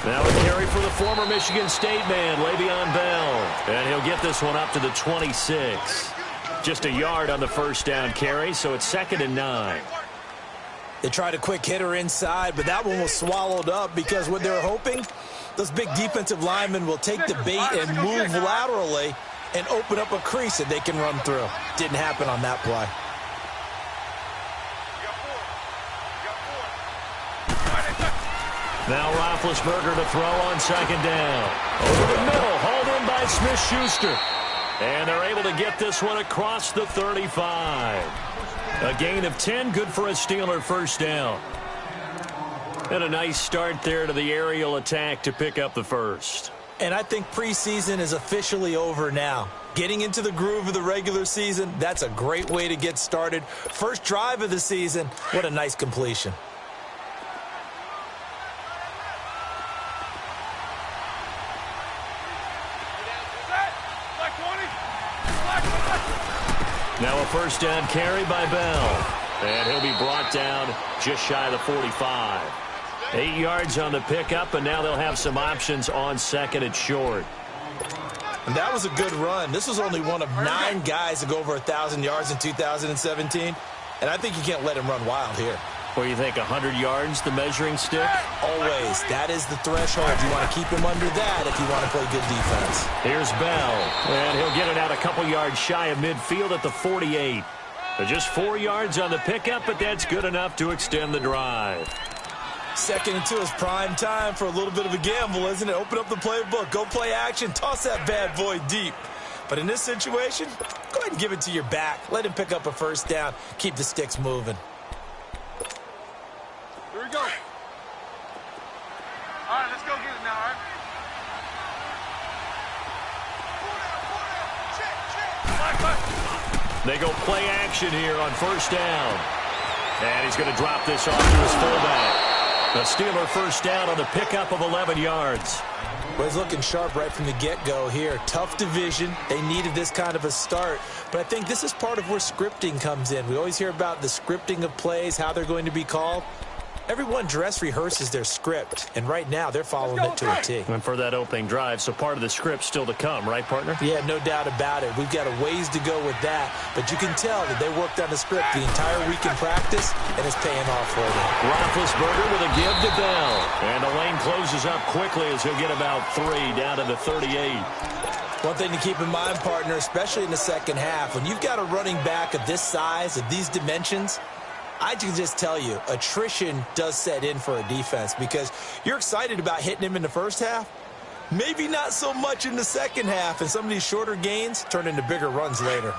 Now a carry for the former Michigan State man, Le'Veon Bell. And he'll get this one up to the 26. Just a yard on the first down carry, so it's 2nd and 9. They tried a quick hitter inside, but that one was swallowed up because what they were hoping, those big defensive linemen will take the bait and move laterally and open up a crease that they can run through. Didn't happen on that play. Now Roethlisberger to throw on 2nd down. Over the middle, hauled in by Smith-Schuster. And they're able to get this one across the 35. A gain of 10, good for a Steeler first down. And a nice start there to the aerial attack to pick up the first. And I think preseason is officially over now. Getting into the groove of the regular season, that's a great way to get started. First drive of the season, what a nice completion. Now a first down carry by Bell. And he'll be brought down just shy of the 45. 8 yards on the pickup, and now they'll have some options on 2nd and short. And that was a good run. This was only one of 9 guys to go over 1,000 yards in 2017. And I think you can't let him run wild here. What do you think, 100 yards, the measuring stick? Always. That is the threshold. You want to keep him under that if you want to play good defense. Here's Bell, and he'll get it out a couple yards shy of midfield at the 48. Just 4 yards on the pickup, but that's good enough to extend the drive. 2nd and 2 is prime time for a little bit of a gamble, isn't it? Open up the playbook, go play action, toss that bad boy deep. But in this situation, go ahead and give it to your back. Let him pick up a first down. Keep the sticks moving. Here we go. All right, let's go get it now, all right? They go play action here on first down. And he's going to drop this off to his fullback. The Steeler first down on the pickup of 11 yards. Well, he's looking sharp right from the get-go here. Tough division. They needed this kind of a start. But I think this is part of where scripting comes in. We always hear about the scripting of plays, how they're going to be called. Everyone dress rehearses their script, and right now they're following it to a T. And for that opening drive, so part of the script still to come, right, partner? Yeah, no doubt about it. We've got a ways to go with that, but you can tell that they worked on the script the entire week in practice, and it's paying off for them. Roethlisberger with a give to Bell, and the lane closes up quickly as he'll get about 3 down to the 38. One thing to keep in mind, partner, especially in the second half, when you've got a running back of this size, of these dimensions, I can just tell you, attrition does set in for a defense because you're excited about hitting him in the first half. Maybe not so much in the second half, and some of these shorter gains turn into bigger runs later.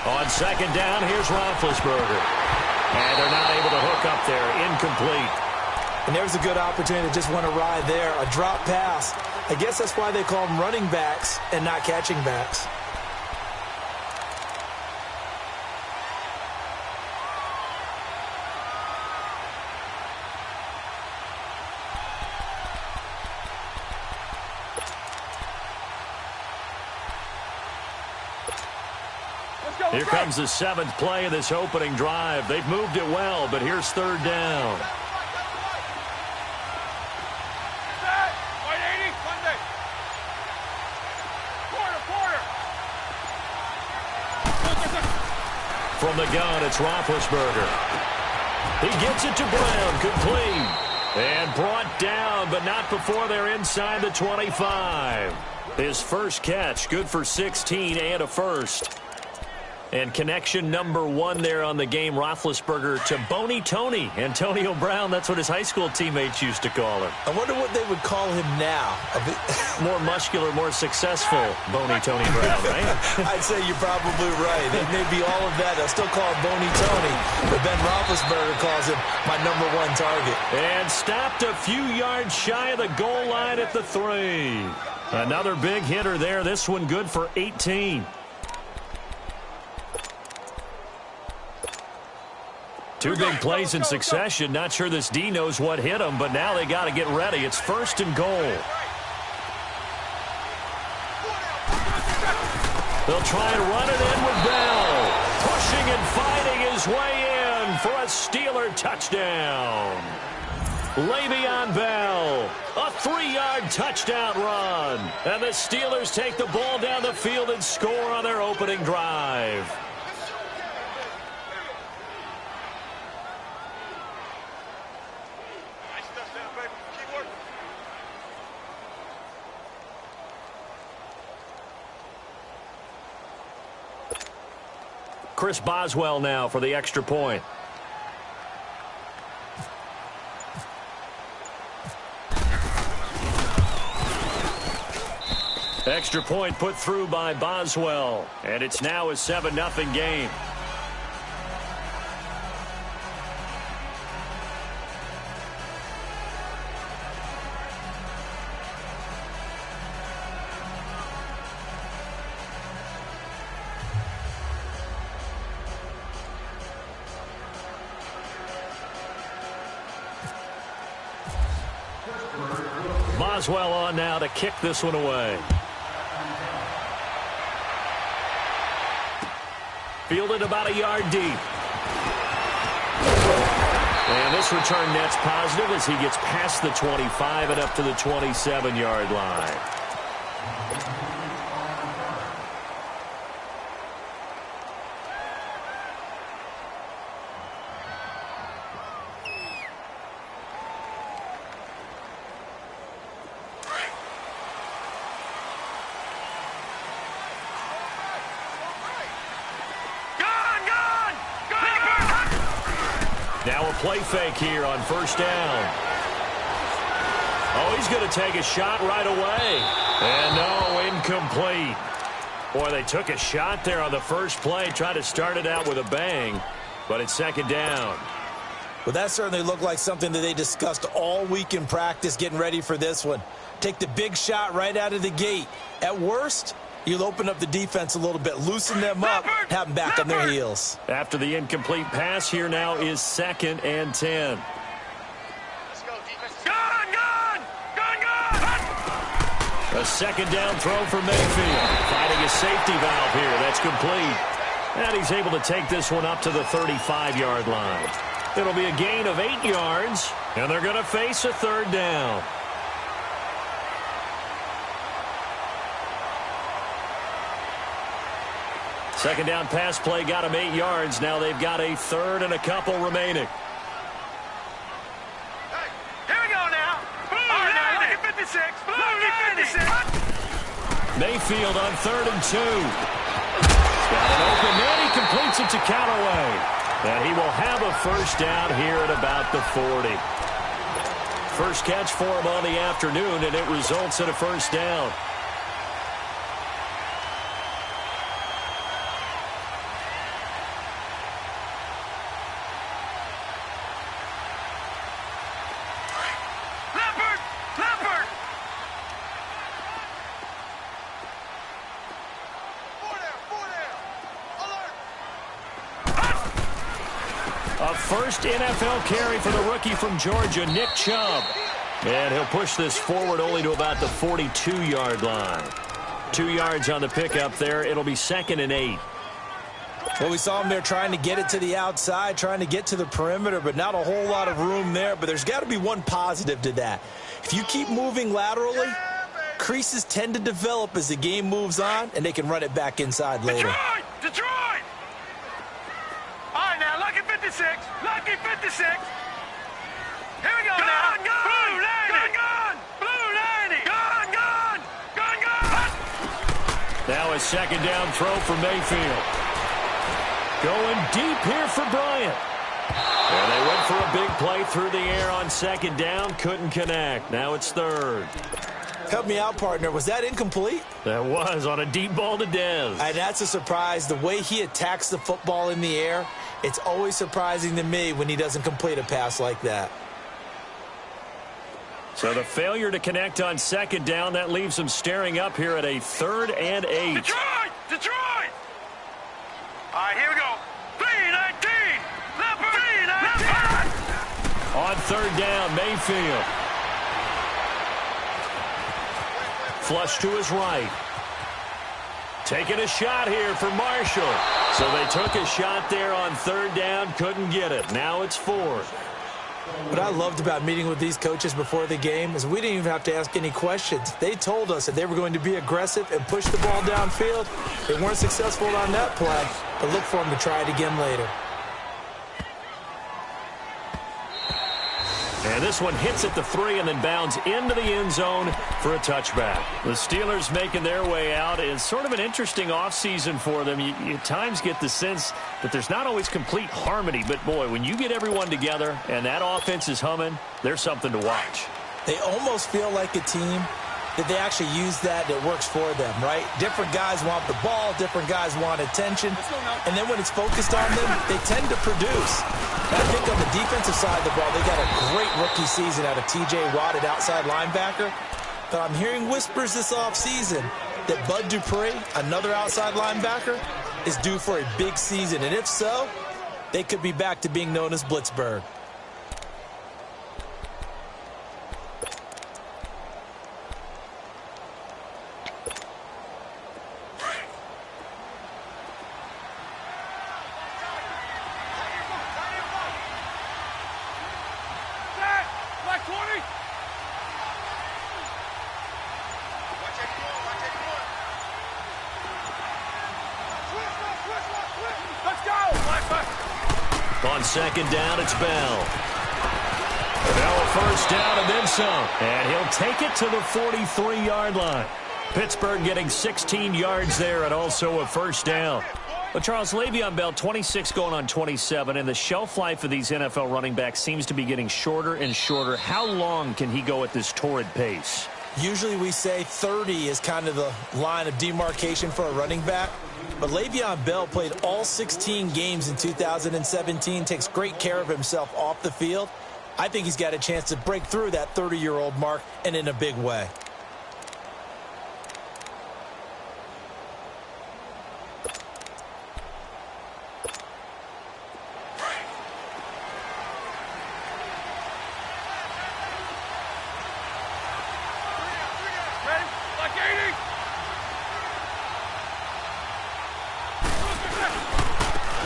On second down, here's Roethlisberger. And they're not able to hook up there. Incomplete. And there's a good opportunity to just want to ride there. A drop pass. I guess that's why they call them running backs and not catching backs. Here comes the 7th play of this opening drive. They've moved it well, but here's 3rd down. From the gun, it's Roethlisberger. He gets it to Brown, complete. And brought down, but not before they're inside the 25. His first catch, good for 16 and a first. And connection number 1 there on the game, Roethlisberger to Boney Tony. Antonio Brown, that's what his high school teammates used to call him. I wonder what they would call him now. More muscular, more successful Boney Tony Brown, right? I'd say you're probably right. It may be all of that. They'll still call him Boney Tony, but Ben Roethlisberger calls him my number 1 target. And stopped a few yards shy of the goal line at the 3. Another big hitter there. This one good for 18. Two big plays in succession. Not sure this D knows what hit him, but now they got to get ready. It's 1st and goal. They'll try and run it in with Bell. Pushing and fighting his way in for a Steeler touchdown. Le'Veon Bell, a 3-yard touchdown run. And the Steelers take the ball down the field and score on their opening drive. Chris Boswell now for the extra point. Extra point put through by Boswell. And it's now a 7-0 game. Boswell on now to kick this one away. Fielded about a yard deep. And this return net's positive as he gets past the 25 and up to the 27-yard line. Now a play fake here on 1st down. Oh, he's going to take a shot right away. And no, incomplete. Boy, they took a shot there on the first play, tried to start it out with a bang, but it's 2nd down. Well, that certainly looked like something that they discussed all week in practice getting ready for this one. Take the big shot right out of the gate. At worst, you'll open up the defense a little bit, loosen them up, have them back on their heels. After the incomplete pass, here now is 2nd and 10. Let's go, defense. A 2nd down throw for Mayfield. Finding a safety valve here. That's complete. And he's able to take this one up to the 35-yard line. It'll be a gain of 8 yards, and they're going to face a 3rd down. Second down pass play got him 8 yards. Now they've got a 3rd and a couple remaining. Hey, here we go now. Blue all right, now, look at 56. Blue 56. Mayfield on 3rd and 2. He's got an open man. He completes it to Callaway. And he will have a 1st down here at about the 40. First catch for him on the afternoon, and it results in a 1st down. A first NFL carry for the rookie from Georgia, Nick Chubb. And he'll push this forward only to about the 42-yard line. 2 yards on the pickup there. It'll be 2nd and 8. Well, we saw him there trying to get it to the outside, trying to get to the perimeter, but not a whole lot of room there. But there's got to be one positive to that. If you keep moving laterally, creases tend to develop as the game moves on, and they can run it back inside later. Detroit! All right, now, lucky 56. Lucky 56. Here we go now. Blue 90. Blue 90. Gun. Now a 2nd down throw for Mayfield. Going deep here for Bryant. And they went for a big play through the air on 2nd down. Couldn't connect. Now it's 3rd. Help me out, partner. Was that incomplete? That was on a deep ball to Dez. And that's a surprise. The way he attacks the football in the air, it's always surprising to me when he doesn't complete a pass like that. So the failure to connect on 2nd down, that leaves him staring up here at a 3rd and 8. Detroit! All right, here we go. 319. Leopard. 319. third down, Mayfield. Flush to his right. Taking a shot here for Marshall. So they took a shot there on third down, couldn't get it. Now it's fourth. What I loved about meeting with these coaches before the game is we didn't even have to ask any questions. They told us that they were going to be aggressive and push the ball downfield. They weren't successful on that play, but look for them to try it again later. And this one hits at the 3 and then bounds into the end zone for a touchback. The Steelers making their way out is sort of an interesting offseason for them. You at times get the sense that there's not always complete harmony. But, boy, when you get everyone together and that offense is humming, there's something to watch. They almost feel like a team that they actually use that works for them, right? Different guys want the ball, different guys want attention, and then when it's focused on them, they tend to produce. And I think on the defensive side of the ball, they got a great rookie season out of T.J. Watt at outside linebacker, but I'm hearing whispers this offseason that Bud Dupree, another outside linebacker, is due for a big season, and if so, they could be back to being known as Blitzburg. On second down, it's Bell. Bell a first down and then some. And he'll take it to the 43-yard line. Pittsburgh getting 16 yards there and also a first down. But Charles, Le'Veon Bell, 26 going on 27, and the shelf life of these NFL running backs seems to be getting shorter and shorter. How long can he go at this torrid pace? Usually we say 30 is kind of the line of demarcation for a running back. But Le'Veon Bell played all 16 games in 2017, takes great care of himself off the field. I think he's got a chance to break through that 30-year-old mark, and in a big way.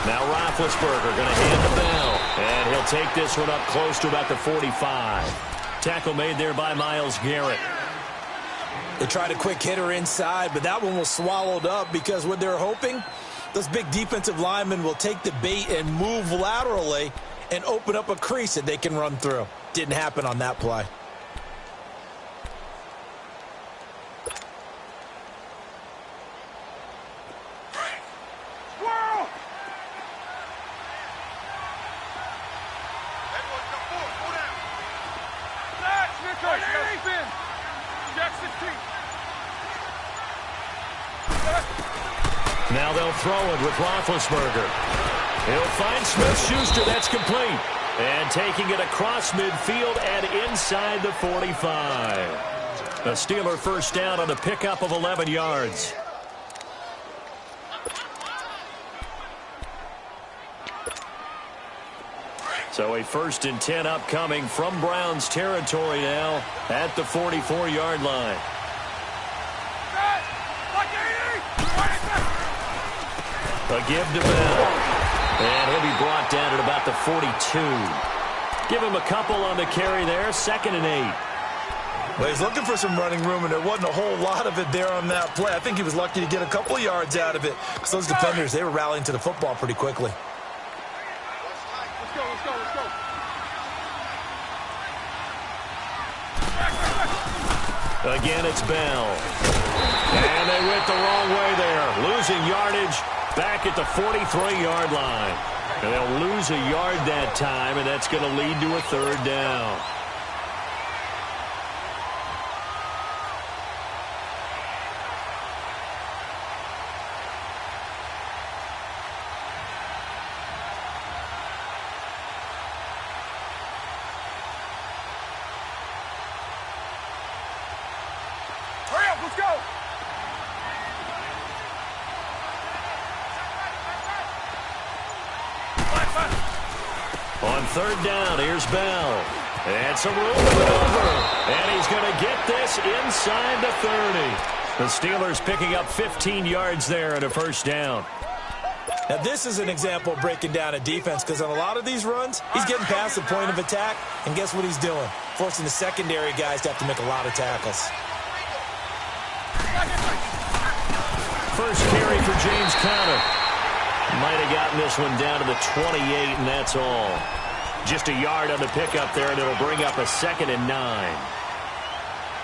Now Roethlisberger going to hand to Bell. And he'll take this one up close to about the 45. Tackle made there by Myles Garrett. They tried a quick hitter inside, but that one was swallowed up because what they're hoping, those big defensive linemen will take the bait and move laterally and open up a crease that they can run through. Didn't happen on that play. Now they'll throw it with Roethlisberger. He'll find Smith-Schuster. That's complete. And taking it across midfield and inside the 45. A Steeler first down on a pickup of 11 yards. So a 1st and 10 upcoming from Browns territory now at the 44-yard line. A give to Bell. And he'll be brought down at about the 42. Give him a couple on the carry there. 2nd and 8. Well, he's looking for some running room, and there wasn't a whole lot of it there on that play. I think he was lucky to get a couple of yards out of it because those defenders, they were rallying to the football pretty quickly. Again, it's Bell. And they went the wrong way there. Losing yardage back at the 43-yard line. And they'll lose a yard that time, and that's going to lead to a 3rd down. Let's go! On 3rd down, here's Bell. And some room to maneuver. And he's going to get this inside the 30. The Steelers picking up 15 yards there and a first down. Now, this is an example of breaking down a defense, because on a lot of these runs, he's getting past the point of attack, and guess what he's doing? Forcing the secondary guys to have to make a lot of tackles. First carry for James Conner. Might have gotten this one down to the 28, and that's all. Just a yard on the pickup there, and it'll bring up a 2nd and 9.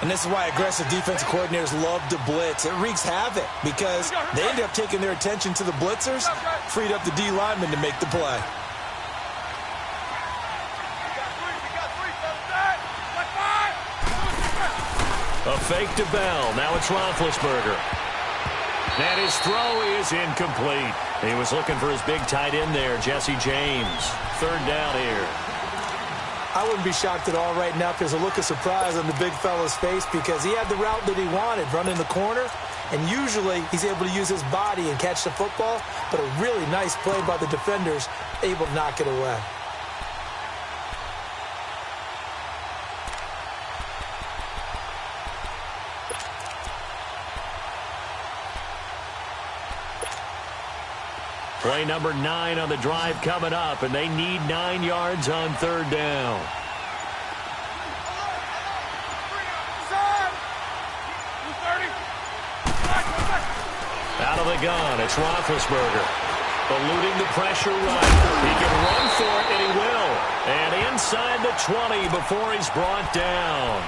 And this is why aggressive defensive coordinators love to blitz. It wreaks havoc because they end up taking their attention to the blitzers, freed up the D lineman to make the play. A fake to Bell. Now it's Roethlisberger. And his throw is incomplete. He was looking for his big tight end there, Jesse James. 3rd down here. I wouldn't be shocked at all right now if there's a look of surprise on the big fella's face, because he had the route that he wanted, running the corner, and usually he's able to use his body and catch the football, but a really nice play by the defenders, able to knock it away. Play number 9 on the drive coming up, and they need 9 yards on 3rd down. Out of the gun, it's Roethlisberger. Eluding the pressure right. He can run for it, and he will. And inside the 20 before he's brought down.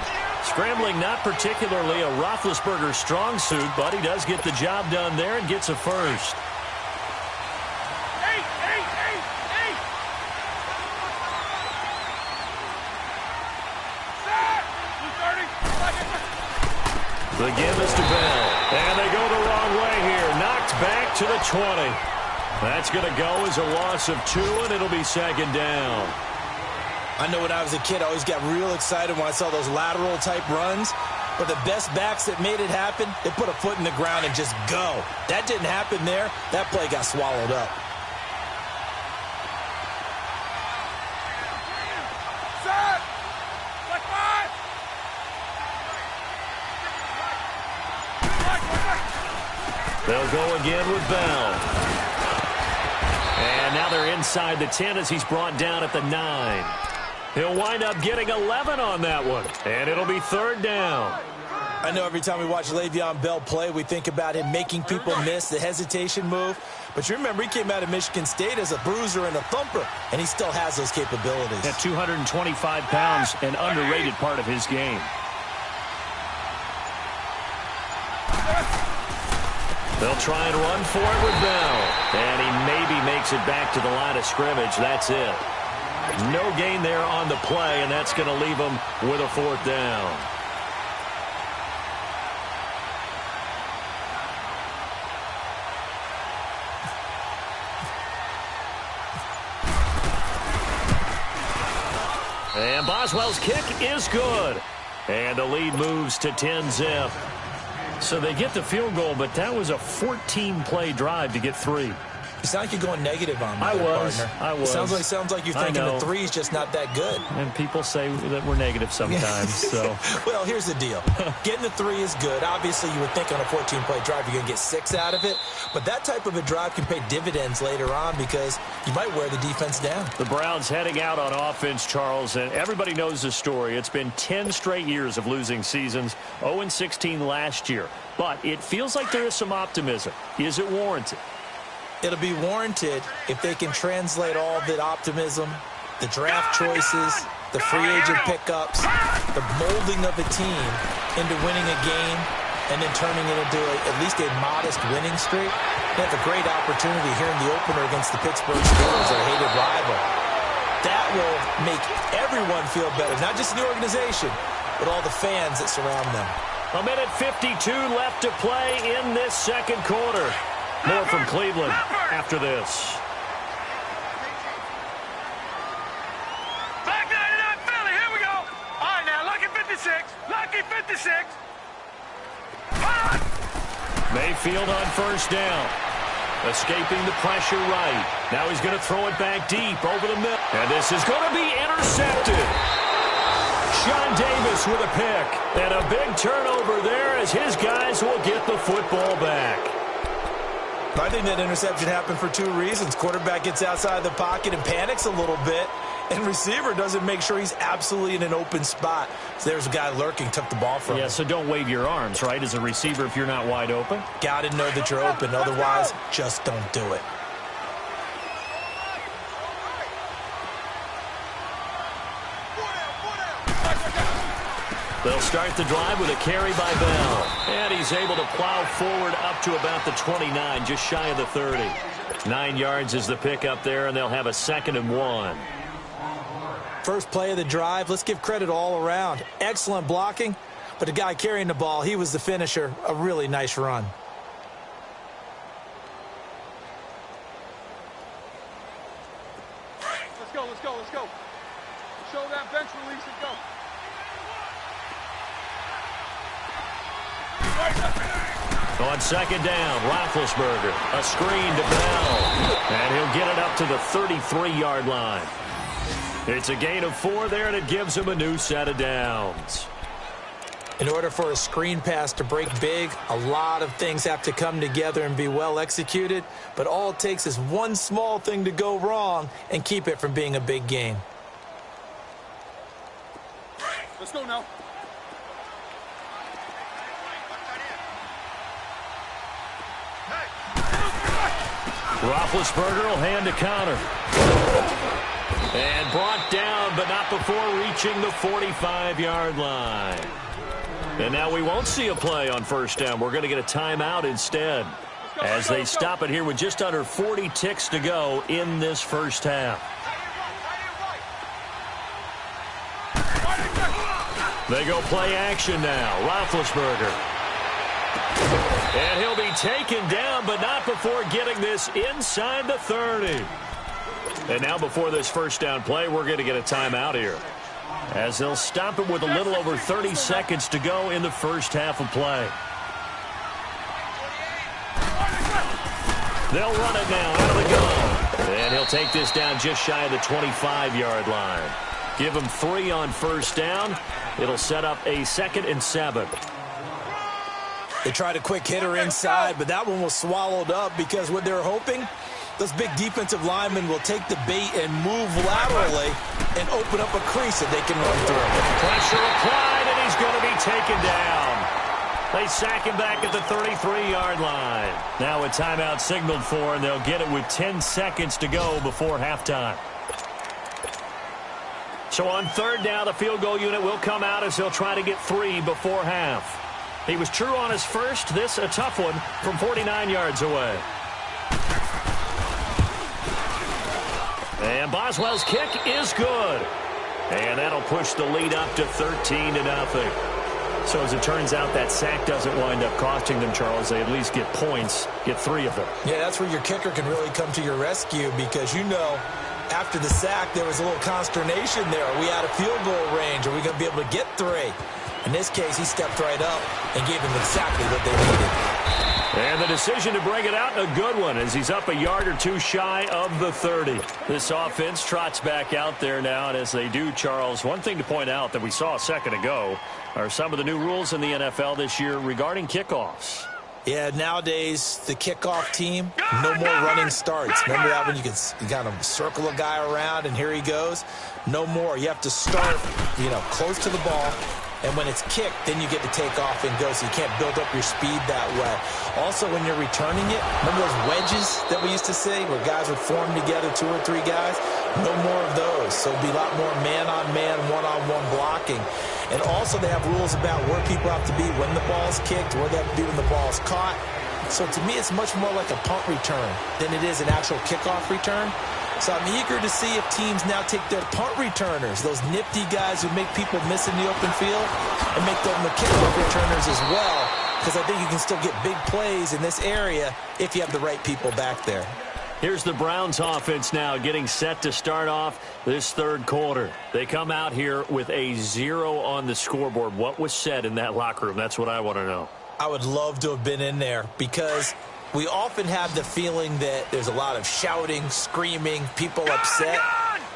Scrambling not particularly a Roethlisberger strong suit, but he does get the job done there and gets a first. The give is to Bell. And they go the wrong way here. Knocked back to the 20. That's going to go as a loss of 2, and it'll be 2nd down. I know when I was a kid, I always got real excited when I saw those lateral-type runs. But the best backs that made it happen, they put a foot in the ground and just go. That didn't happen there. That play got swallowed up. They'll go again with Bell. And now they're inside the 10 as he's brought down at the 9. He'll wind up getting 11 on that one. And it'll be 3rd down. I know every time we watch Le'Veon Bell play, we think about him making people miss the hesitation move. But you remember, he came out of Michigan State as a bruiser and a thumper, and he still has those capabilities. At 225 pounds, an underrated part of his game. They'll try and run for it with Bell. And he maybe makes it back to the line of scrimmage. That's it. No gain there on the play, and that's going to leave him with a 4th down. And Boswell's kick is good. And the lead moves to 10-zip. So they get the field goal, but that was a 14-play drive to get 3. You sound like you're going negative on me, I was. Sounds like you're thinking the 3 is just not that good. And people say that we're negative sometimes. So, well, here's the deal. Getting the 3 is good. Obviously, you would think on a 14-play drive you're going to get 6 out of it. But that type of a drive can pay dividends later on because you might wear the defense down. The Browns heading out on offense, Charles, and everybody knows the story. It's been 10 straight years of losing seasons, 0-16 last year. But it feels like there is some optimism. Is it warranted? It'll be warranted if they can translate all the optimism, the draft choices, the free agent pickups, the molding of a team into winning a game and then turning it into at least a modest winning streak. They have a great opportunity here in the opener against the Pittsburgh Steelers, their hated rival. That will make everyone feel better, not just the organization, but all the fans that surround them. 1:52 left to play in this 2nd quarter. More from Cleveland after this. Back 99 Philly, here we go. All right, now, lucky 56. Lucky 56. Mayfield on 1st down. Escaping the pressure right. Now he's going to throw it back deep over the middle. And this is going to be intercepted. Davis with a pick. And a big turnover there as his guys will get the football back. I think that interception happened for two reasons. Quarterback gets outside the pocket and panics a little bit, and receiver doesn't make sure he's absolutely in an open spot. So there's a guy lurking, took the ball from him. Yeah, so don't wave your arms, right, as a receiver if you're not wide open. Got to know that you're open. Otherwise, just don't do it. They'll start the drive with a carry by Bell. And he's able to plow forward up to about the 29, just shy of the 30. 9 yards is the pickup there, and they'll have a 2nd and 1. First play of the drive, let's give credit all around. Excellent blocking, but the guy carrying the ball, he was the finisher. A really nice run. Let's go, let's go, let's go. Show that bench release and go. On 2nd down, Roethlisberger, a screen to Bell, and he'll get it up to the 33-yard line. It's a gain of 4 there, and it gives him a new set of downs. In order for a screen pass to break big, a lot of things have to come together and be well executed, but all it takes is one small thing to go wrong and keep it from being a big gain. Let's go now. Roethlisberger will hand a counter. And brought down, but not before reaching the 45-yard line. And now we won't see a play on 1st down. We're going to get a timeout instead as they stop it here with just under 40 ticks to go in this 1st half. They go play action now. Roethlisberger. And he'll be taken down, but not before getting this inside the 30. And now before this 1st down play, we're going to get a timeout here, as they'll stop it with a little over 30 seconds to go in the 1st half of play. They'll run it now out of the gun. And he'll take this down just shy of the 25-yard line. Give him 3 on 1st down. It'll set up a 2nd and 7. They tried a quick hitter inside, but that one was swallowed up because what they're hoping, those big defensive linemen will take the bait and move laterally and open up a crease that they can run through. Pressure applied, and he's going to be taken down. They sack him back at the 33-yard line. Now a timeout signaled for, and they'll get it with 10 seconds to go before halftime. So on 3rd down, the field goal unit will come out as they'll try to get 3 before half. He was true on his first. This a tough one from 49 yards away. And Boswell's kick is good. And that'll push the lead up to 13-0. So as it turns out, that sack doesn't wind up costing them, Charles. They at least get points, get 3 of them. Yeah, that's where your kicker can really come to your rescue because, you know, after the sack, there was a little consternation there. Are we out of field goal range? Are we going to be able to get 3? In this case, he stepped right up and gave them exactly what they needed. And the decision to bring it out, a good one, as he's up a yard or 2 shy of the 30. This offense trots back out there now, and as they do, Charles, one thing to point out that we saw a second ago are some of the new rules in the NFL this year regarding kickoffs. Yeah, nowadays, the kickoff team, no more running starts. Remember that when you kind of circle a guy around and here he goes? No more. You have to start, close to the ball. And when it's kicked, then you get to take off and go, so you can't build up your speed that way. Also, when you're returning it, remember those wedges that we used to see where guys would form together, 2 or 3 guys? No more of those. So it'll be a lot more man-on-man, one-on-one blocking. And also they have rules about where people have to be when the ball's kicked, where they have to be when the ball's caught. So to me, it's much more like a punt return than it is an actual kickoff return. So I'm eager to see if teams now take their punt returners, those nifty guys who make people miss in the open field, and make them the kickoff returners as well, because I think you can still get big plays in this area if you have the right people back there. Here's the Browns offense now getting set to start off this 3rd quarter. They come out here with a 0 on the scoreboard. What was said in that locker room? That's what I want to know. I would love to have been in there because we often have the feeling that there's a lot of shouting, screaming, people upset.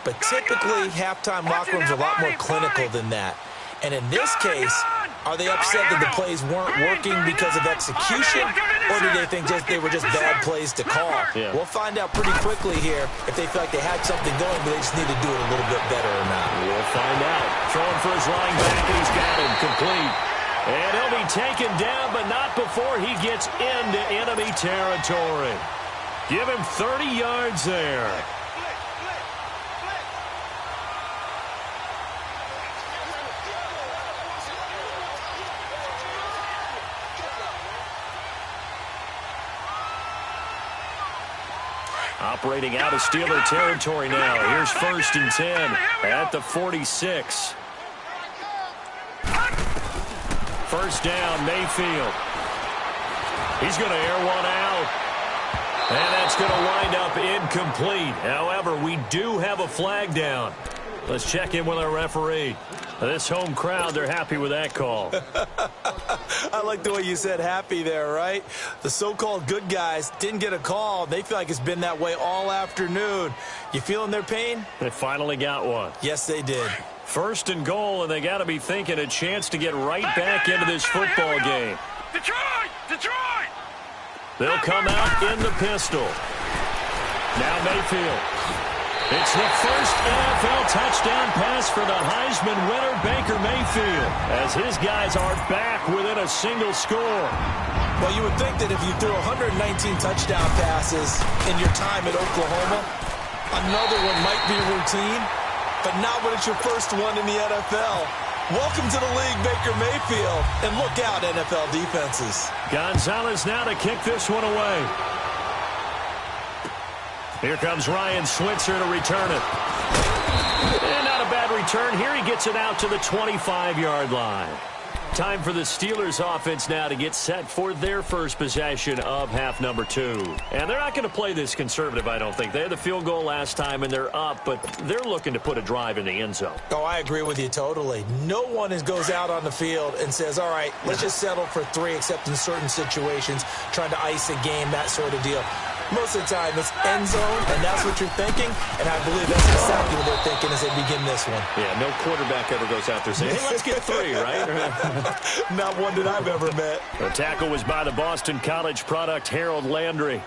But typically, halftime locker rooms are a lot more clinical than that. And in this case, are they upset that the plays weren't working because of execution, or do they think they were just bad plays to call? Yeah. We'll find out pretty quickly here if they feel like they had something going, but they just need to do it a little bit better or not. We'll find out. Throwing for his running back, and he's got him complete. And he'll be taken down, but not before he gets into enemy territory. Give him 30 yards there. Operating out of Steeler territory now. Here's 1st and 10 at the 46. First down, Mayfield. He's going to air one out. And that's going to wind up incomplete. However, we do have a flag down. Let's check in with our referee. This home crowd, they're happy with that call. I like the way you said happy there, right? The so-called good guys didn't get a call. They feel like it's been that way all afternoon. You feeling their pain? They finally got one. Yes, they did. 1st and goal, and they got to be thinking a chance to get right back into this football game. Detroit! Detroit! They'll come out in the pistol. Now Mayfield. It's the first NFL touchdown pass for the Heisman winner, Baker Mayfield, as his guys are back within a single score. Well, you would think that if you threw 119 touchdown passes in your time at Oklahoma, another one might be routine, but not when it's your first one in the NFL. Welcome to the league, Baker Mayfield, and look out, NFL defenses. Gonzalez now to kick this one away. Here comes Ryan Switzer to return it. And not a bad return. Here he gets it out to the 25-yard line. Time for the Steelers offense now to get set for their first possession of half number 2. And they're not going to play this conservative, I don't think. They had the field goal last time, and they're up, but they're looking to put a drive in the end zone. Oh, I agree with you totally. No one goes out on the field and says, all right, let's just settle for 3, except in certain situations, trying to ice a game, that sort of deal. Most of the time, it's end zone, and that's what you're thinking, and I believe that's exactly what they're thinking as they begin this one. Yeah, no quarterback ever goes out there saying, hey, let's get 3, right? Not one that I've ever met. The tackle was by the Boston College product, Harold Landry.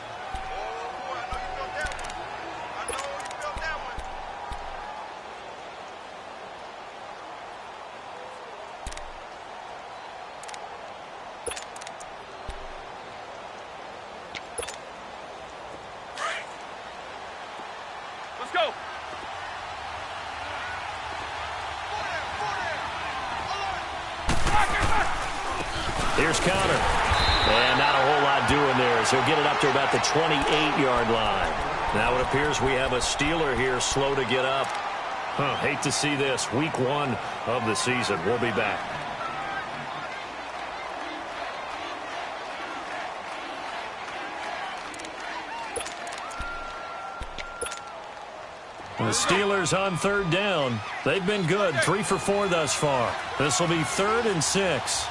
Here's Connor. And not a whole lot doing there as he'll get it up to about the 28-yard line. Now it appears we have a Steeler here slow to get up. Hate to see this. Week 1 of the season. We'll be back. The Steelers on 3rd down. They've been good. 3 for 4 thus far. This will be 3rd and 6.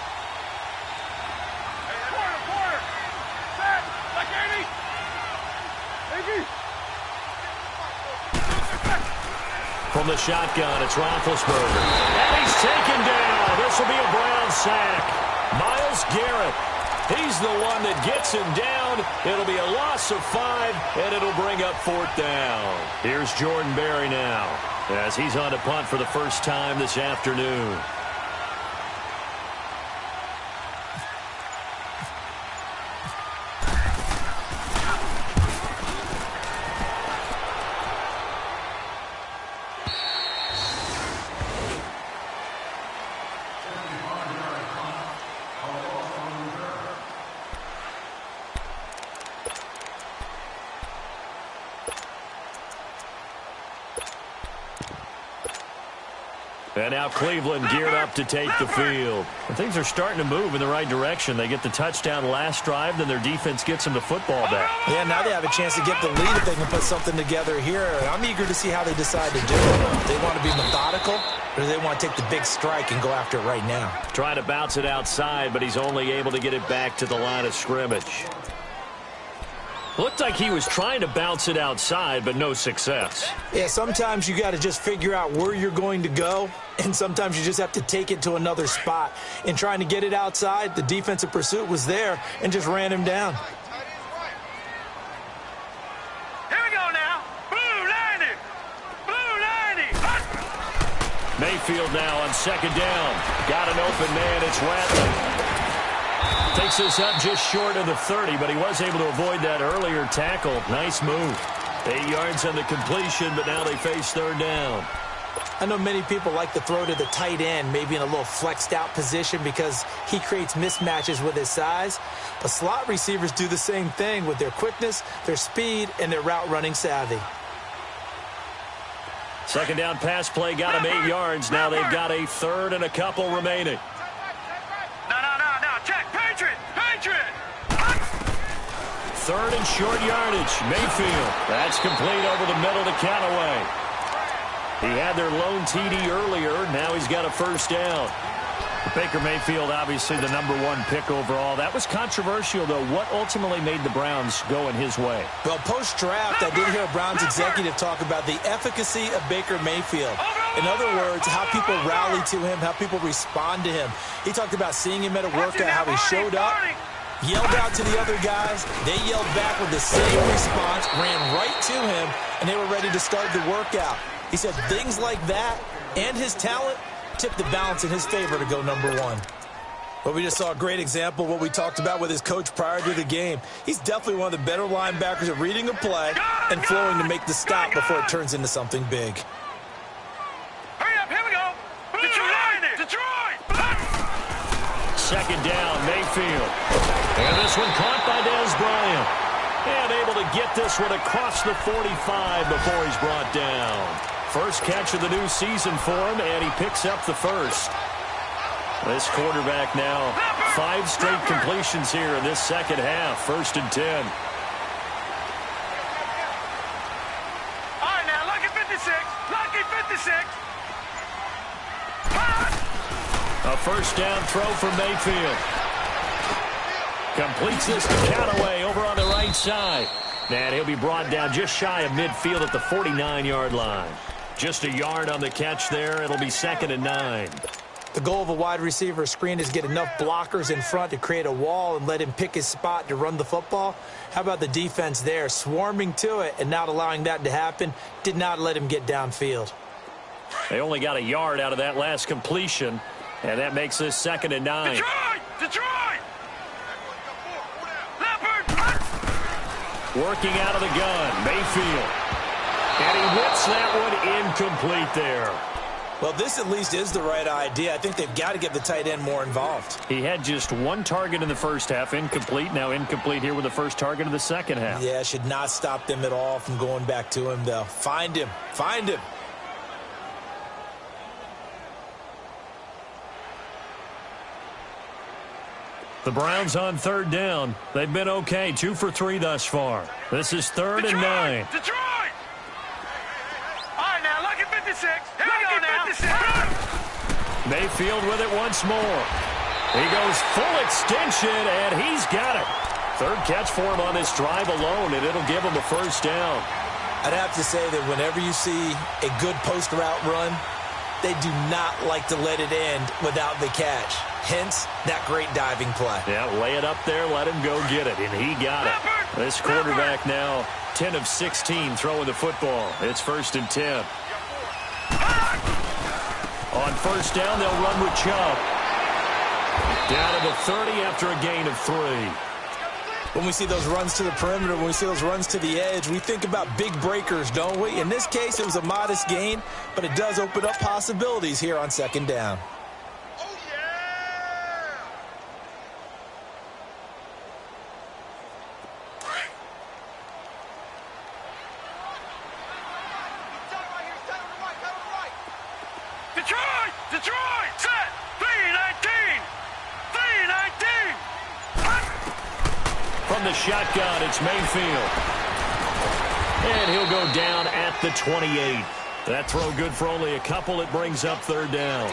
From the shotgun, it's Roethlisberger. And he's taken down. This will be a Brown sack. Myles Garrett. He's the one that gets him down. It'll be a loss of 5, and it'll bring up 4th down. Here's Jordan Berry now as he's on to punt for the first time this afternoon. And now Cleveland geared up to take the field. And things are starting to move in the right direction. They get the touchdown last drive, then their defense gets them the football back. Yeah, now they have a chance to get the lead if they can put something together here. I'm eager to see how they decide to do it. They want to be methodical, or do they want to take the big strike and go after it right now? Trying to bounce it outside, but he's only able to get it back to the line of scrimmage. Looked like he was trying to bounce it outside, but no success. Yeah, sometimes you got to just figure out where you're going to go, and sometimes you just have to take it to another spot. In trying to get it outside, the defensive pursuit was there and just ran him down. Here we go now. Blue 90. Blue 90. Mayfield now on second down. Got an open man. It's Rattler. Takes this up just short of the 30, but he was able to avoid that earlier tackle. Nice move. 8 yards on the completion, but now they face third down. I know many people like to throw to the tight end, maybe in a little flexed out position because he creates mismatches with his size. But slot receivers do the same thing with their quickness, their speed, and their route running savvy. Second down pass play got him 8 yards. Now they've got a third and a couple remaining. No. Check. Patriot. Third and short yardage. Mayfield. That's complete over the middle to Callaway. He had their lone TD earlier. Now he's got a first down. Baker Mayfield, obviously the #1 pick overall. That was controversial, though. What ultimately made the Browns go in his way? Well, post-draft, I did hear a Browns executive talk about the efficacy of Baker Mayfield. In other words, how people rally to him, how people respond to him. He talked about seeing him at a workout, how he showed up, yelled out to the other guys. They yelled back with the same response, ran right to him, and they were ready to start the workout. He said things like that and his talent tipped the balance in his favor to go #1. But we just saw a great example of what we talked about with his coach prior to the game. He's definitely one of the better linebackers at reading a play and flowing to make the stop before it turns into something big. Hurry up, here we go. Detroit. Second down, Mayfield. And this one caught by Dez Bryant. And able to get this one across the 45 before he's brought down. First catch of the new season for him, and he picks up the first. This quarterback now, 5 straight completions here in this second half. 1st and 10. All right, now, lucky 56. Lucky 56. A first down throw for Mayfield. Completes this to Callaway over on the right side. And he'll be brought down just shy of midfield at the 49-yard line. Just a yard on the catch there. It'll be 2nd and 9. The goal of a wide receiver screen is get enough blockers in front to create a wall and let him pick his spot to run the football. How about the defense there, swarming to it and not allowing that to happen? Did not let him get downfield. They only got a yard out of that last completion, and that makes this 2nd and 9. Detroit! Working out of the gun, Mayfield. And he whips that one incomplete there. Well, this at least is the right idea. I think they've got to get the tight end more involved. He had just 1 target in the first half, incomplete. Now incomplete here with the first target of the second half. Yeah, should not stop them at all from going back to him, though. Find him. Find him. The Browns on 3rd down. They've been okay, 2 for 3 thus far. This is 3rd and 9. Detroit! All right, now, lucky 56. Here we go now. 56. Mayfield with it once more. He goes full extension, and he's got it. 3rd catch for him on this drive alone, and it'll give him a first down. I'd have to say that whenever you see a good post route run, they do not like to let it end without the catch. Hence, that great diving play. Yeah, lay it up there, let him go get it, and he got it. This quarterback now 10 of 16 throwing the football. It's 1st and 10. On first down, they'll run with Chubb. Down to the 30 after a gain of 3. When we see those runs to the perimeter, when we see those runs to the edge, we think about big breakers, don't we? In this case, it was a modest gain, but it does open up possibilities here on 2nd down. Detroit! Set! 3-19! 3-19! From the shotgun, it's Mayfield. And he'll go down at the 28. That throw good for only a couple. It brings up 3rd down.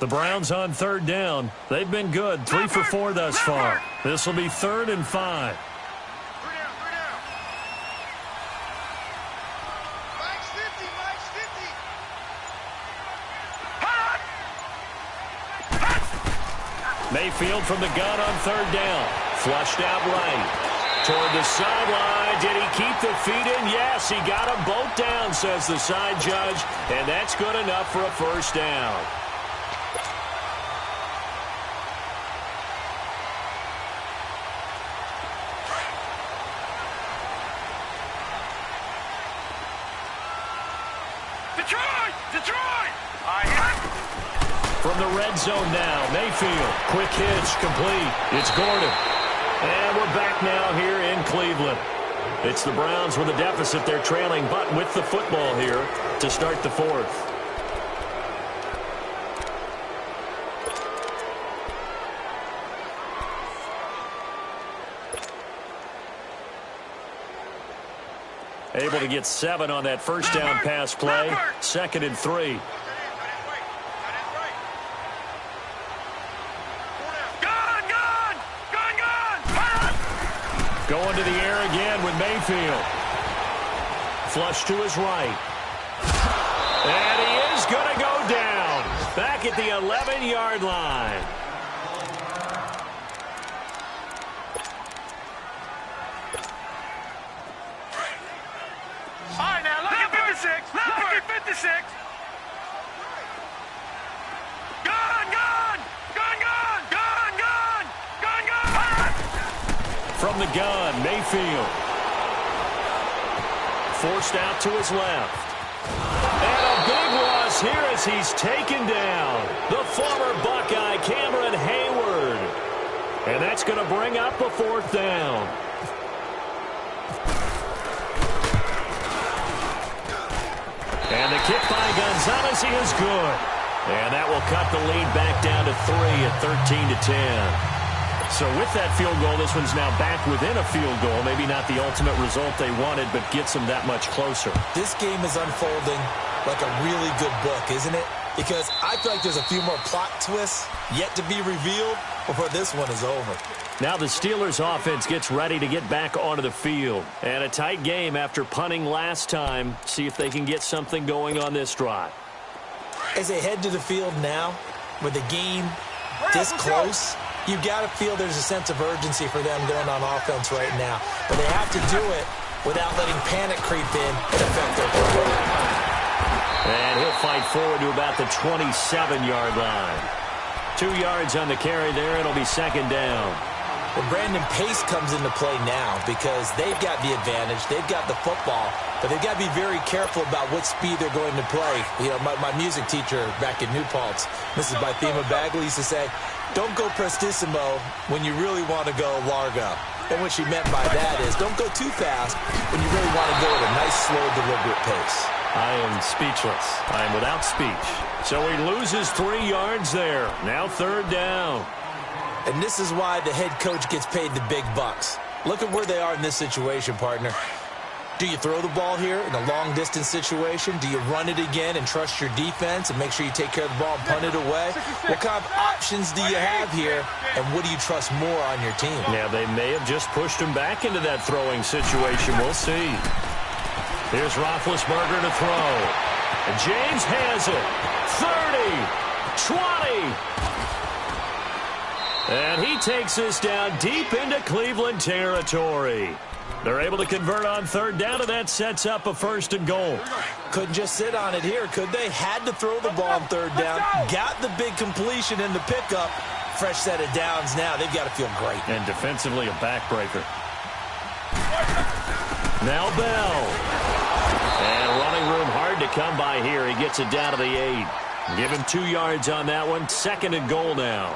The Browns on third down. They've been good, 3 for 4 thus far. This will be 3rd and 5. Mayfield from the gun on third down. Flushed out right. Toward the sideline. Did he keep the feet in? Yes, he got them both down, says the side judge. And that's good enough for a first down. From the red zone now, Mayfield. Quick hitch, complete. It's Gordon. And we're back now here in Cleveland. It's the Browns with a deficit. They're trailing, but with the football here to start the 4th. Able to get 7 on that first down pass play. 2nd and 3. Going to the air again with Mayfield. Flush to his right. And he is going to go down. Back at the 11-yard line. All right, now, lucky 56. Lucky 56. From the gun, Mayfield. Forced out to his left. And a big loss here as he's taken down. The former Buckeye, Cameron Hayward. And that's going to bring up a 4th down. And the kick by Gonzalez is good. And that will cut the lead back down to 3 at 13-10. So with that field goal, this one's now back within a field goal. Maybe not the ultimate result they wanted, but gets them that much closer. This game is unfolding like a really good book, isn't it? Because I feel like there's a few more plot twists yet to be revealed before this one is over. Now the Steelers offense gets ready to get back onto the field. And a tight game after punting last time. See if they can get something going on this drive. As they head to the field now, with the game this close, you've got to feel there's a sense of urgency for them going on offense right now. But they have to do it without letting panic creep in and affect their performance. And he'll fight forward to about the 27-yard line. 2 yards on the carry there. It'll be 2nd down. Well, Brandon, pace comes into play now because they've got the advantage. They've got the football, but they've got to be very careful about what speed they're going to play. You know, my music teacher back in New Paltz, Mrs. Bythema Bagley, used to say, don't go prestissimo when you really want to go largo. And what she meant by that is don't go too fast when you really want to go at a nice, slow, deliberate pace. I am speechless. I am without speech. So he loses 3 yards there. Now 3rd down. And this is why the head coach gets paid the big bucks. Look at where they are in this situation, partner. Do you throw the ball here in a long-distance situation? Do you run it again and trust your defense and make sure you take care of the ball and punt it away? What kind of options do you have here, and what do you trust more on your team? Yeah, they may have just pushed him back into that throwing situation. We'll see. Here's Roethlisberger to throw. And James has it. 30, 20. And he takes this down deep into Cleveland territory. They're able to convert on 3rd down, and that sets up a 1st and goal. Couldn't just sit on it here, could they? Had to throw the ball on 3rd down. Got the big completion in the pickup. Fresh set of downs now. They've got to feel great. And defensively, a backbreaker. Now Bell. And running room hard to come by here. He gets it down to the 8. Give him 2 yards on that one. 2nd and goal now.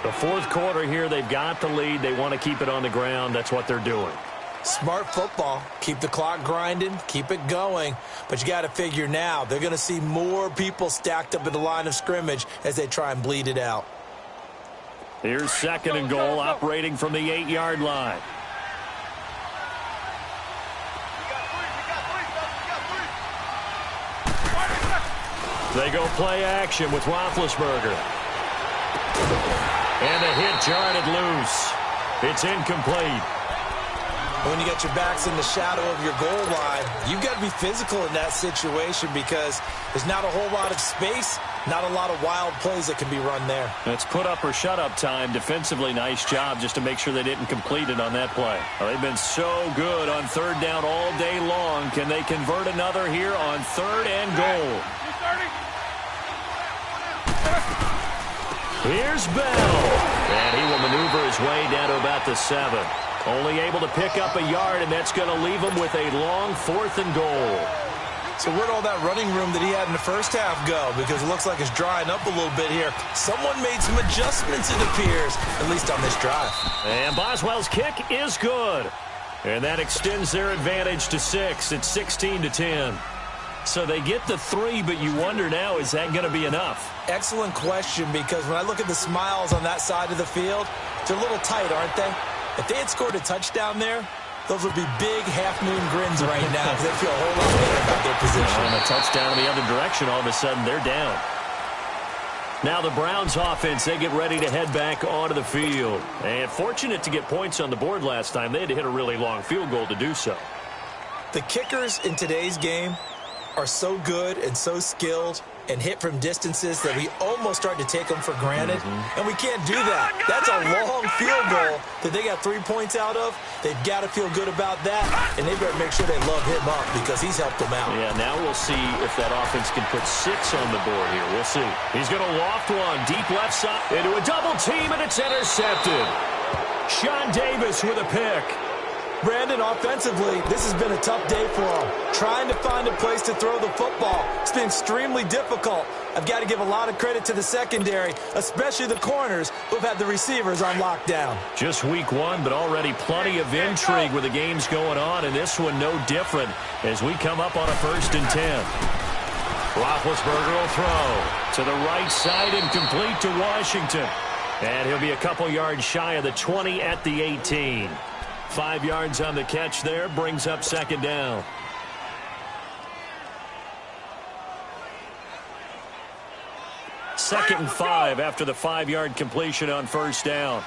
The 4th quarter here, they've got the lead. They want to keep it on the ground. That's what they're doing. Smart football. Keep the clock grinding. Keep it going. But you got to figure now, they're going to see more people stacked up at the line of scrimmage as they try and bleed it out. Here's 2nd and goal, operating from the 8-yard line. They go play action with Roethlisberger. And the hit jarred it loose. It's incomplete. When you got your backs in the shadow of your goal line, you've got to be physical in that situation because there's not a whole lot of space, not a lot of wild plays that can be run there. It's put up or shut up time. Defensively, nice job just to make sure they didn't complete it on that play. Well, they've been so good on third down all day long. Can they convert another here on third and goal? Here's Bell. And he will maneuver his way down to about the 7. Only able to pick up a yard, and that's going to leave him with a long 4th and goal. So where'd all that running room that he had in the first half go? Because it looks like it's drying up a little bit here. Someone made some adjustments, it appears, at least on this drive. And Boswell's kick is good. And that extends their advantage to 6. It's 16-10. So they get the 3, but you wonder now, is that going to be enough? Excellent question, because when I look at the smiles on that side of the field, they're a little tight, aren't they? If they had scored a touchdown there, those would be big half-moon grins right now because they feel a whole lot better about their position. And a touchdown in the other direction, all of a sudden they're down. Now the Browns offense, they get ready to head back onto the field. And fortunate to get points on the board last time. They had to hit a really long field goal to do so. The kickers in today's game are so good and so skilled and hit from distances that we almost start to take them for granted. And we can't do that. That's a long field goal that they got 3 points out of. They've got to feel good about that, and they better make sure they love him up because he's helped them out. Yeah, now we'll see if that offense can put 6 on the board here. We'll see. He's going to loft one deep left side into a double team, and it's intercepted. Sean Davis with a pick. Brandon, offensively, this has been a tough day for him. Trying to find a place to throw the football. It's been extremely difficult. I've got to give a lot of credit to the secondary, especially the corners who've had the receivers on lockdown. Just week 1, but already plenty of intrigue with the games going on, and this one no different as we come up on a 1st and 10. Roethlisberger will throw to the right side and complete to Washington. And he'll be a couple yards shy of the 20 at the 18. 5 yards on the catch there, brings up 2nd down. Second and 5 after the 5-yard completion on 1st down.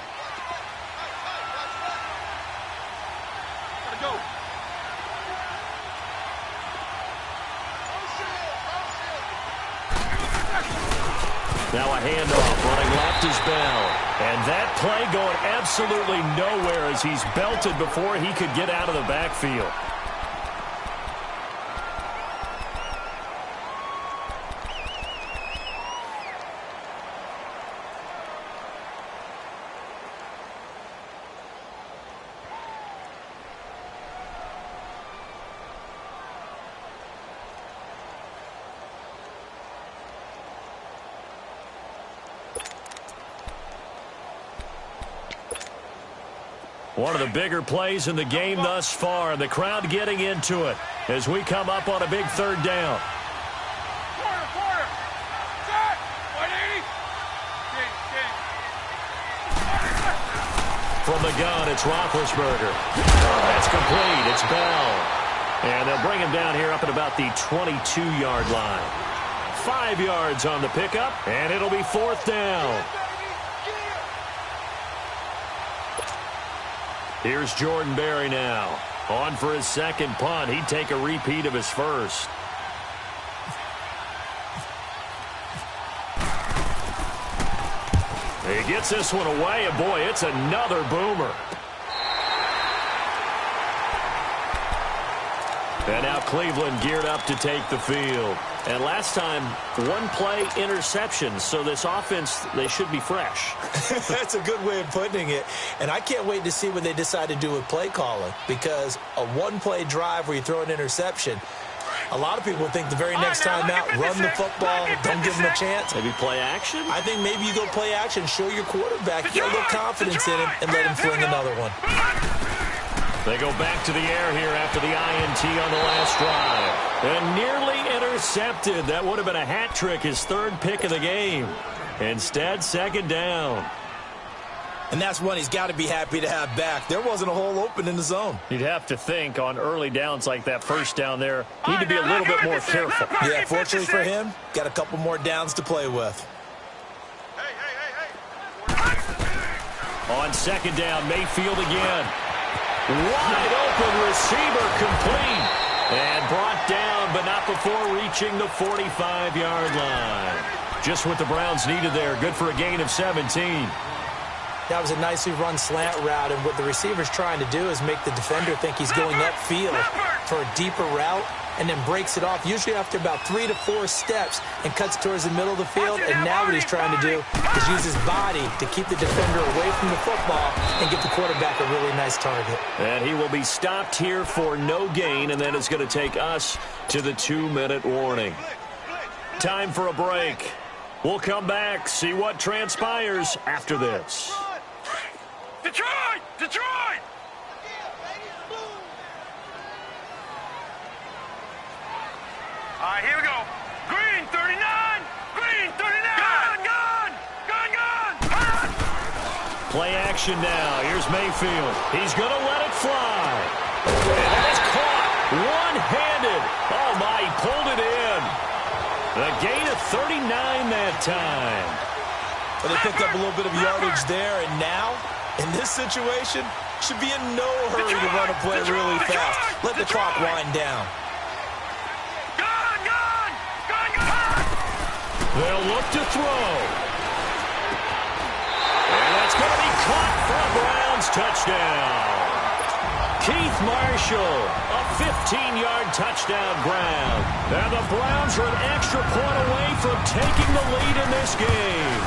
Now a handoff, running left is Bell. And that play going absolutely nowhere as he's belted before he could get out of the backfield. One of the bigger plays in the game thus far, and the crowd getting into it as we come up on a big 3rd down. Quarter. Set. 180. From the gun, it's Roethlisberger. That's complete. It's Bell. And they'll bring him down here up at about the 22-yard line. 5 yards on the pickup, and it'll be 4th down. Here's Jordan Berry now. On for his 2nd punt. He'd take a repeat of his 1st. He gets this one away, and boy, it's another boomer. And now Cleveland geared up to take the field. And last time, 1 play interception. So this offense, they should be fresh. That's a good way of putting it. And I can't wait to see what they decide to do with play calling. Because a 1-play drive where you throw an interception, a lot of people think the very next time out, run the football, don't give them a chance. Maybe play action? I think maybe you go play action, show your quarterback, get a little confidence in him, and let him fling another one. They go back to the air here after the INT on the last drive. And nearly intercepted. That would have been a hat trick, his 3rd pick of the game. Instead, 2nd down. And that's one he's got to be happy to have back. There wasn't a hole open in the zone. You'd have to think on early downs like that first down there, need to be a little bit more careful. Yeah, fortunately for him, got a couple more downs to play with. On second down, Mayfield again. Wide open receiver complete. And brought down, but not before reaching the 45-yard line. Just what the Browns needed there. Good for a gain of 17. That was a nicely run slant route, and what the receiver's trying to do is make the defender think he's going upfield for a deeper route, and then breaks it off, usually after about 3 to 4 steps, and cuts towards the middle of the field. And now what he's trying to do is use his body to keep the defender away from the football and get the quarterback a really nice target. And he will be stopped here for no gain, and then it's going to take us to the 2-minute warning. Time for a break. We'll come back, see what transpires after this. Detroit! Detroit! All right, here we go. Green, 39. Green, 39. Gun! Play action now. Here's Mayfield. He's going to let it fly. And it's caught one-handed. Oh, my, he pulled it in. A gain of 39 that time. Well, they picked up a little bit of yardage there, and now, in this situation, should be in no hurry to run a play really fast. Let the clock wind down. They'll look to throw. And that's going to be caught for a Browns touchdown. Keith Marshall, a 15-yard touchdown grab. And the Browns are an extra point away from taking the lead in this game.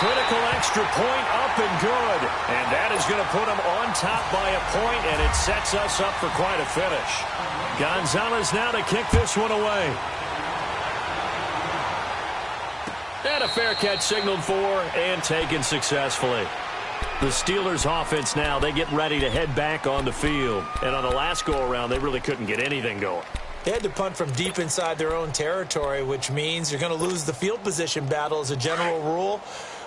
Critical extra point up and good. And that is going to put them on top by a point, and it sets us up for quite a finish. Gonzalez now to kick this one away. And a fair catch signaled for and taken successfully. The Steelers offense now, they get ready to head back on the field. And on the last go-around, they really couldn't get anything going. They had to punt from deep inside their own territory, which means you're going to lose the field position battle as a general rule.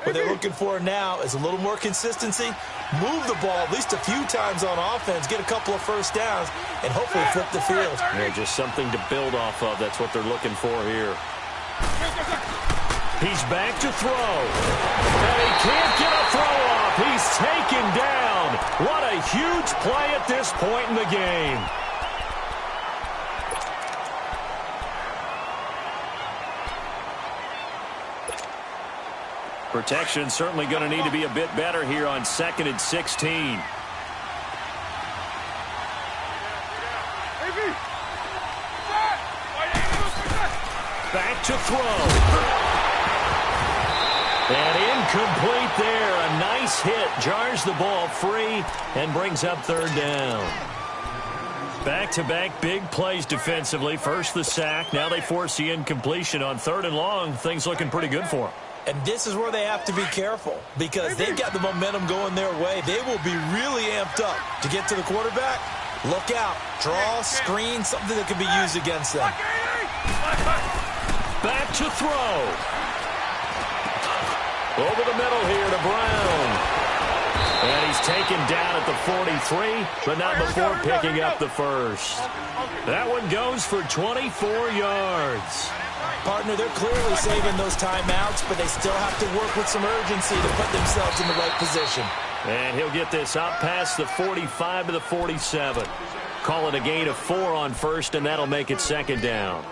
What they're looking for now is a little more consistency, move the ball at least a few times on offense, get a couple of first downs, and hopefully flip the field. Yeah, just something to build off of. That's what they're looking for here. He's back to throw. And he can't get a throw off. He's taken down. What a huge play at this point in the game. Protection certainly going to need to be a bit better here on 2nd and 16. Back to throw. And incomplete there. A nice hit. Jars the ball free and brings up 3rd down. Back-to-back big plays defensively. First the sack. Now they force the incompletion on 3rd and long. Things looking pretty good for them. And this is where they have to be careful because they've got the momentum going their way. They will be really amped up to get to the quarterback. Look out. Draw, screen, something that can be used against them. Back to throw. Over the middle here to Brown. And he's taken down at the 43, but not before picking up the first. That one goes for 24 yards. Partner, they're clearly saving those timeouts, but they still have to work with some urgency to put themselves in the right position. And he'll get this out past the 45 to the 47. Call it a gain of 4 on first, and that'll make it 2nd down.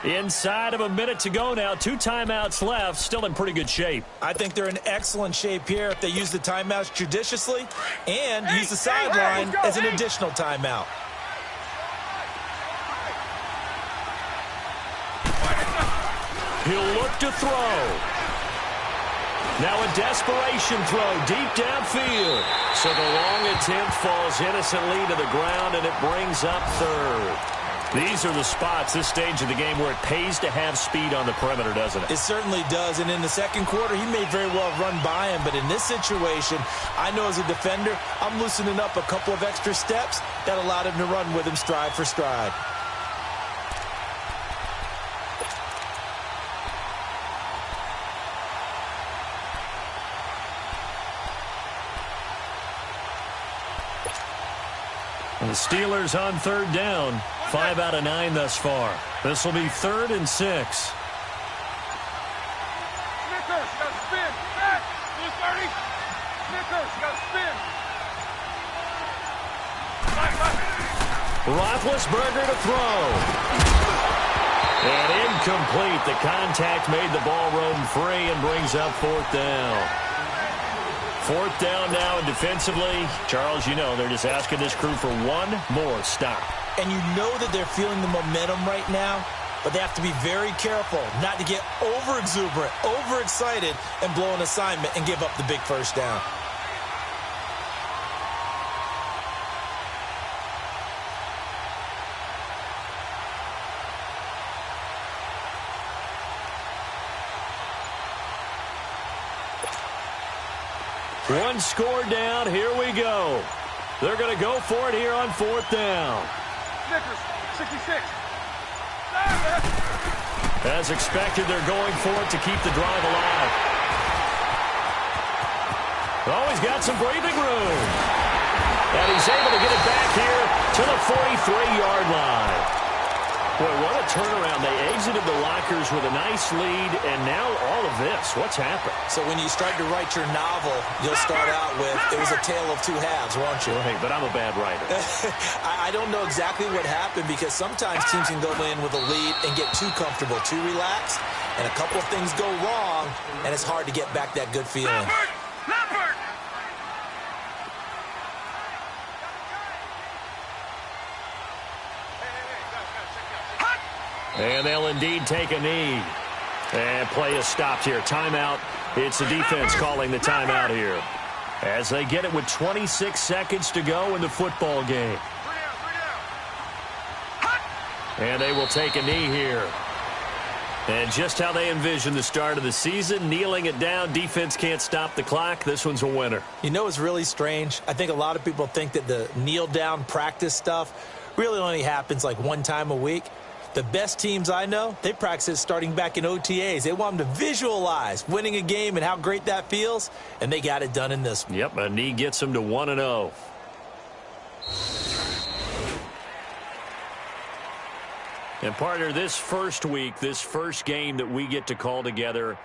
Inside of a minute to go now. 2 timeouts left. Still in pretty good shape. I think they're in excellent shape here if they use the timeouts judiciously and use the sideline as an additional timeout. He'll look to throw. Now a desperation throw deep downfield. So the long attempt falls innocently to the ground, and it brings up 3rd. These are the spots, this stage of the game, where it pays to have speed on the perimeter, doesn't it? It certainly does, and in the second quarter, he may very well run by him, but in this situation, I know as a defender, I'm loosening up a couple of extra steps that allowed him to run with him stride for stride. Steelers on 3rd down. 5 out of 9 thus far. This will be 3rd and 6. Snickers, got to spin. Back. 30. Snickers, got to spin. Roethlisberger to throw. And incomplete. The contact made the ball roam free and brings up 4th down. 4th down now, and defensively, Charles, you know, they're just asking this crew for one more stop. And you know that they're feeling the momentum right now, but they have to be very careful not to get over-exuberant, over-excited, and blow an assignment and give up the big first down. One score down. Here we go. They're going to go for it here on 4th down. Snickers, 66. As expected, they're going for it to keep the drive alive. Oh, he's got some breathing room. And he's able to get it back here to the 43-yard line. Boy, what a turnaround. They exited the lockers with a nice lead, and now all of this. What's happened? So when you start to write your novel, you'll start out with, it was a tale of two halves, won't you? Right, but I'm a bad writer. I don't know exactly what happened, because sometimes teams can go in with a lead and get too comfortable, too relaxed, and a couple of things go wrong, and it's hard to get back that good feeling. Leopard! And they'll indeed take a knee. And play is stopped here. Timeout. It's the defense calling the timeout here, as they get it with 26 seconds to go in the football game. And they will take a knee here. And just how they envision the start of the season, kneeling it down, defense can't stop the clock. This one's a winner. You know, it's really strange. I think a lot of people think that the kneel-down practice stuff really only happens like one time a week. The best teams I know, they practice it starting back in OTAs. They want them to visualize winning a game and how great that feels, and they got it done in this one. Yep, a knee gets them to 1-0. And partner, this first week, this first game that we get to call together,